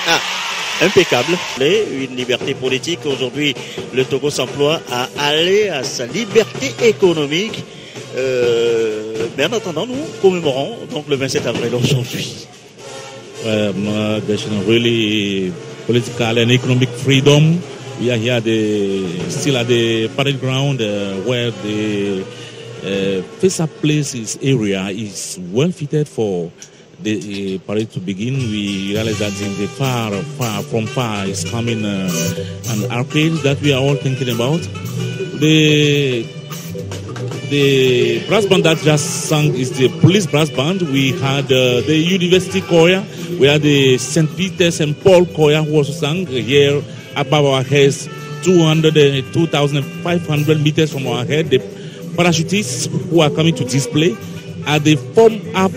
Ah, impeccable. Une liberté politique. Aujourd'hui, le Togo s'emploie à aller à sa liberté économique. Mais en attendant, nous commémorons donc le 27 avril aujourd'hui. There's really political and economic freedom. We are here still at the parade ground where the face-up places area is well fitted for the parade to begin. We realize that in the from far is coming an arcade that we are all thinking about. The brass band that just sang is the police brass band. We had the university choir. We had the St. Peter St. Paul choir who also sang here above our heads, 2,500 meters from our head. The parachutists who are coming to display at the form-up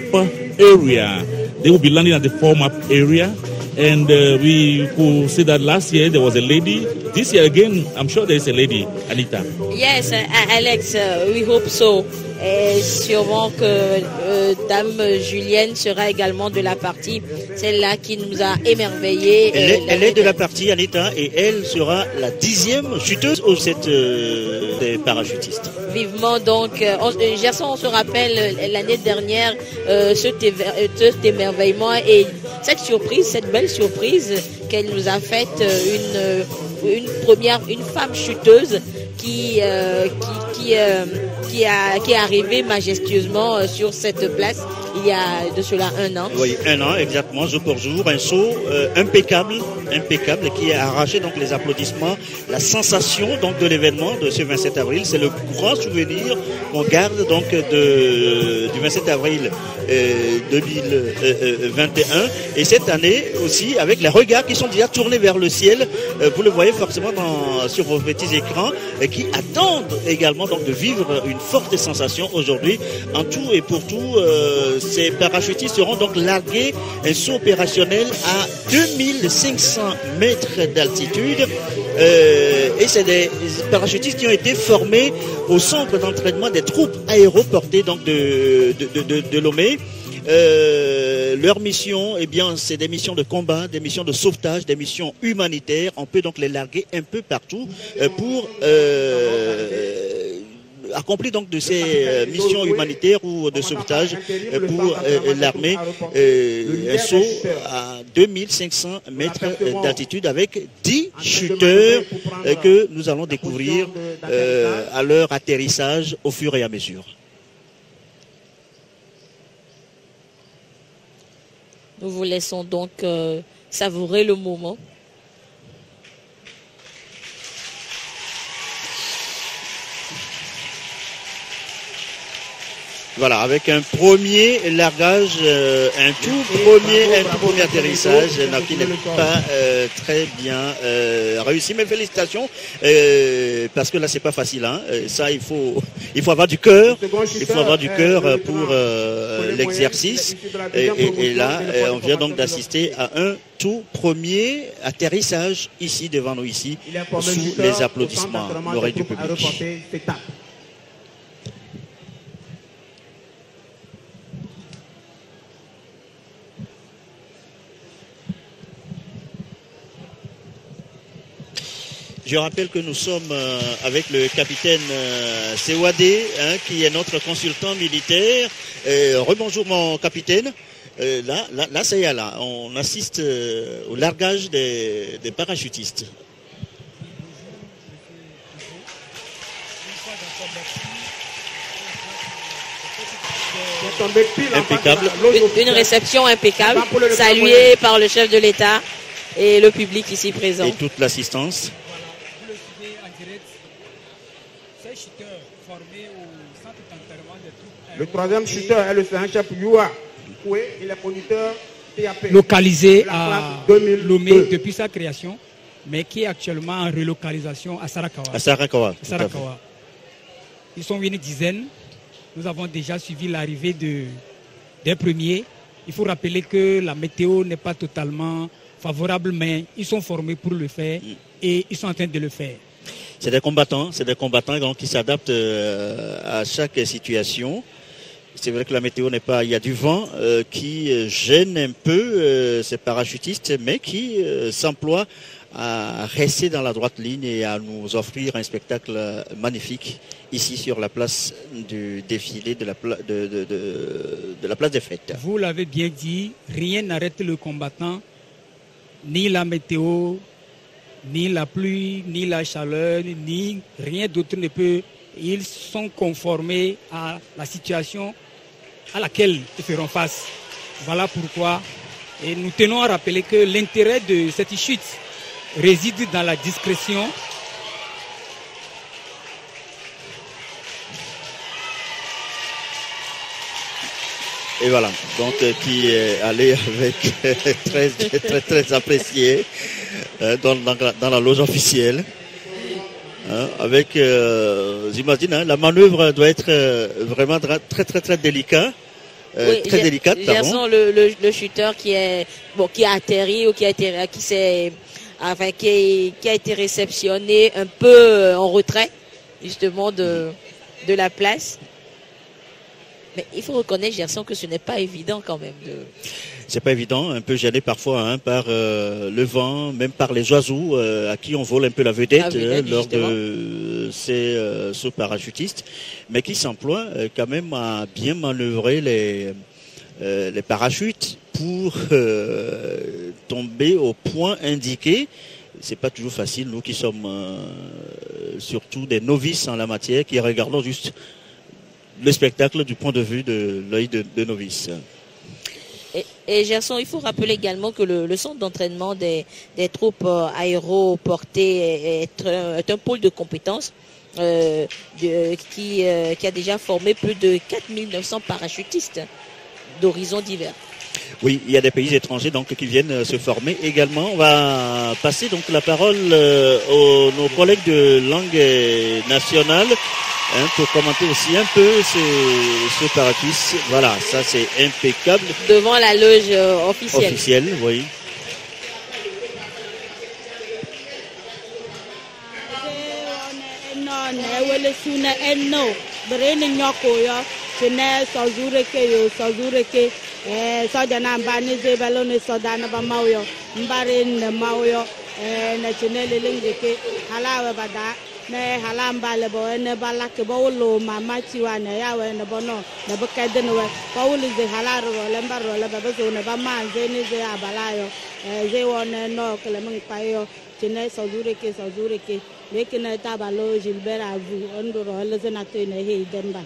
area. They will be landing at the form-up area. And we could see that last year there was a lady. This year again, I'm sure there is a lady, Anita. Yes, Alex, we hope so. Et sûrement que Dame Julienne sera également de la partie, celle-là qui nous a émerveillés. Elle est de la partie, Anita, et elle sera la 10e chuteuse au set des parachutistes. Vivement donc, Gerson, on se rappelle l'année dernière cet émerveillement et cette belle surprise qu'elle nous a faite, une femme chuteuse qui est arrivée majestueusement sur cette place il y a de cela 1 an. Oui, 1 an exactement, jour pour jour, un saut impeccable qui a arraché donc les applaudissements, la sensation donc de l'événement de ce 27 avril. C'est le grand souvenir qu'on garde donc du 27 avril 2021 et cette année aussi avec les regards qui sont déjà tournés vers le ciel. Vous le voyez forcément sur vos petits écrans qui attendent également donc de vivre une forte sensation aujourd'hui. En tout et pour tout, ces parachutistes seront donc largués un saut opérationnel à 2500 mètres d'altitude. Et c'est des parachutistes qui ont été formés au centre d'entraînement des troupes aéroportées donc de Lomé. Leur mission, eh bien, c'est des missions de combat, des missions de sauvetage, des missions humanitaires. On peut donc les larguer un peu partout pour accompli donc de ces missions humanitaires ou de sauvetage pour l'armée, un saut à 2500 mètres d'altitude avec 10 shooters que nous allons découvrir à leur atterrissage au fur et à mesure. Nous vous laissons donc savourer le moment. Voilà, avec un premier largage, un tout premier atterrissage qui n'est pas très bien réussi. Mais félicitations, parce que là c'est pas facile. Hein. Ça, il faut avoir du cœur. Il faut avoir du cœur pour l'exercice. Et là, on vient donc d'assister à un tout premier atterrissage ici devant nous ici, sous les applaudissements, l'oreille du public. Je rappelle que nous sommes avec le capitaine Sewadé, qui est notre consultant militaire. Rebonjour mon capitaine. Là, ça y est, là. On assiste au largage des parachutistes. Impeccable. Une réception impeccable, saluée par le chef de l'État et le public ici présent. Et toute l'assistance. Le troisième shooter est le sergent Youa. Il est conducteur TAP. Localisé à Lomé depuis sa création, mais qui est actuellement en relocalisation à Sarakawa. Ils sont une dizaine. Nous avons déjà suivi l'arrivée des premiers. Il faut rappeler que la météo n'est pas totalement favorable, mais ils sont formés pour le faire et ils sont en train de le faire. C'est des combattants donc, qui s'adaptent à chaque situation. C'est vrai que la météo n'est pas... Il y a du vent qui gêne un peu ces parachutistes, mais qui s'emploient à rester dans la droite ligne et à nous offrir un spectacle magnifique ici sur la place du défilé de la place des fêtes. Vous l'avez bien dit, rien n'arrête le combattant, ni la météo, ni la pluie, ni la chaleur, ni rien d'autre ne peut. Ils sont conformés à la situation à laquelle ils feront face. Voilà pourquoi et nous tenons à rappeler que l'intérêt de cette chute réside dans la discrétion. Et voilà, donc qui est allé avec très apprécié dans la loge officielle. Avec, j'imagine, la manœuvre doit être vraiment très délicate. Oui, délicate. Gerson, le chuteur qui a atterri ou qui a été réceptionné un peu en retrait, justement, de la place. Mais il faut reconnaître, Gerson, que ce n'est pas évident quand même. C'est pas évident, un peu gêné parfois par le vent, même par les oiseaux à qui on vole un peu la vedette lors de ces sous-parachutistes, mais qui s'emploient quand même à bien manœuvrer les parachutes pour tomber au point indiqué. C'est pas toujours facile, nous qui sommes surtout des novices en la matière, qui regardons juste le spectacle du point de vue de l'œil de novice. Et Gerson, il faut rappeler également que le centre d'entraînement des troupes aéroportées est un pôle de compétences qui a déjà formé plus de 4900 parachutistes d'horizons divers. Oui, il y a des pays étrangers donc qui viennent se former également. On va passer donc la parole nos collègues de langue nationale pour commenter aussi un peu ce parachutistes. Voilà, ça c'est impeccable. Devant la loge officielle. Officielle, oui. ne halamba le bo ne balake bo lo mama chiwa ne ya we ne bono ne bukede ne we ko wuli ze halaro le mbaro le bebe so ne ba manze ne ze abalayo ze wona no kele mun payo tine sozure ke lekina tabalo Gilbert avu ondoro le zenato ne he demba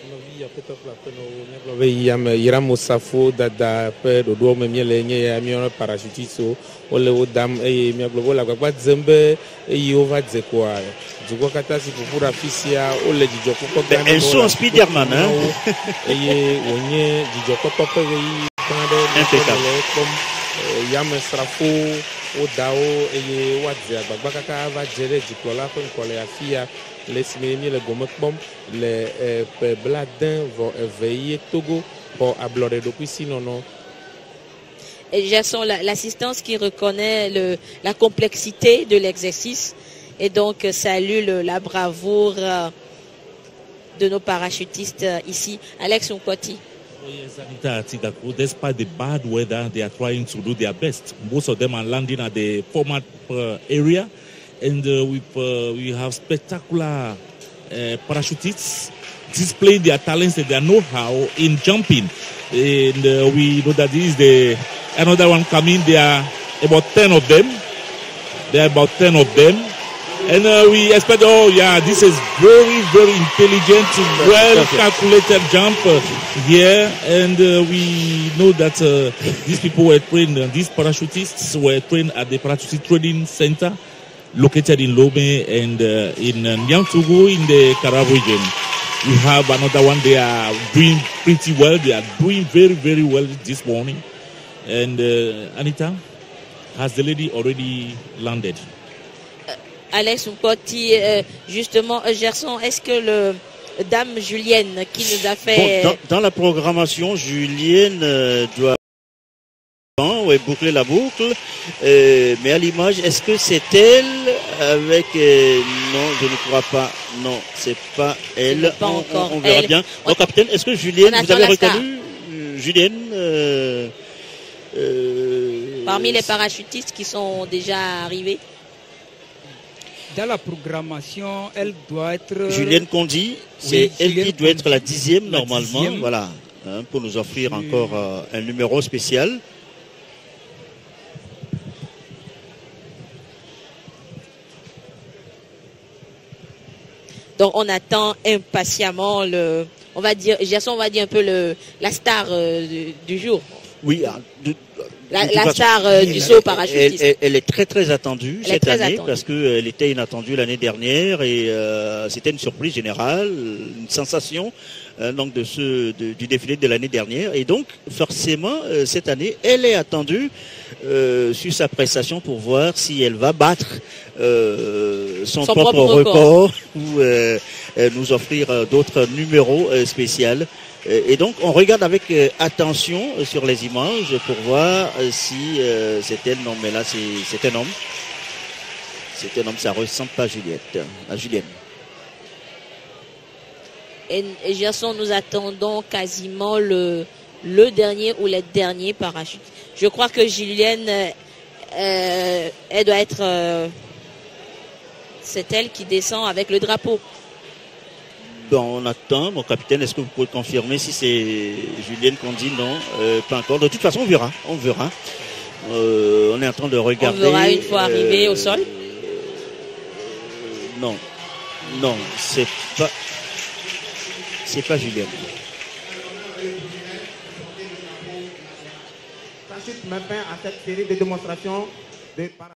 no via petopla peno ne blove yam yiramo safo dada pe dodo me miele nye ya mi on parachutiso ole odam e mi globo la gba zembe e yova dzekwa dugo kata si pour afisia ole dijoko ko gana elles sont Spiderman e onye dijoko tope yi kande impeccable comme yam srafo odao e wadze agbagba kaka va jere diplola ko nkole afia les semaines le gomek-bom les bladins vont veiller Togo pour ablorer depuis sinon non. Gerson, l'assistance qui reconnaît la complexité de l'exercice et donc salue la bravoure de nos parachutistes ici. Alex Nkwati. Despite the bad weather, they are trying to do their best. Most of them are landing at the format area. And we have spectacular parachutists displaying their talents and their know-how in jumping. And we know that this is another one coming. There are about 10 of them. And we expect, this is very, very intelligent, well-calculated jump here. And we know that these people were trained, these parachutists were trained at the Parachutist Training Center, located in Lome and in Nyangtogo in the Karab region. We have another one. They are doing pretty well. They are doing very, very well this morning. And Anita, has the lady already landed? Alex Nkwati, justement, Gerson, est-ce que le Dame Julienne qui nous a fait... Dans la programmation, Julienne doit... Oui, boucler la boucle. Mais à l'image, est-ce que c'est elle avec... non, je ne crois pas. Non, c'est pas elle. Pas encore on verra elle. bien. Donc, capitaine, est-ce que Julienne, vous avez reconnu Julienne parmi les parachutistes qui sont déjà arrivés? Dans la programmation, elle doit être... Julienne Condi, c'est elle qui doit être la 10e normalement. 10e. Voilà, hein, pour nous offrir encore un numéro spécial. Donc on attend impatiemment on va dire un peu la star du jour. Oui, la star du saut parachutiste. Elle est très très attendue cette année parce qu'elle était inattendue l'année dernière et c'était une surprise générale, une sensation donc du défilé de l'année dernière. Et donc forcément cette année elle est attendue sur sa prestation pour voir si elle va battre son propre record ou nous offrir d'autres numéros spéciaux. Et donc on regarde avec attention sur les images pour voir si c'est elle. Non, mais là c'est un homme. C'est un homme, ça ressemble pas à Julienne. Et Gerson, nous attendons quasiment le dernier ou les derniers parachutes. Je crois que Julienne, elle doit être... c'est elle qui descend avec le drapeau. Bon, on attend. Mon capitaine, est-ce que vous pouvez confirmer si c'est Julienne qu'on dit? Non, pas encore. De toute façon, on verra. On est en train de regarder. On verra une fois arrivé au sol. Non, c'est pas Julienne. Ça met fin à cette série de démonstrations de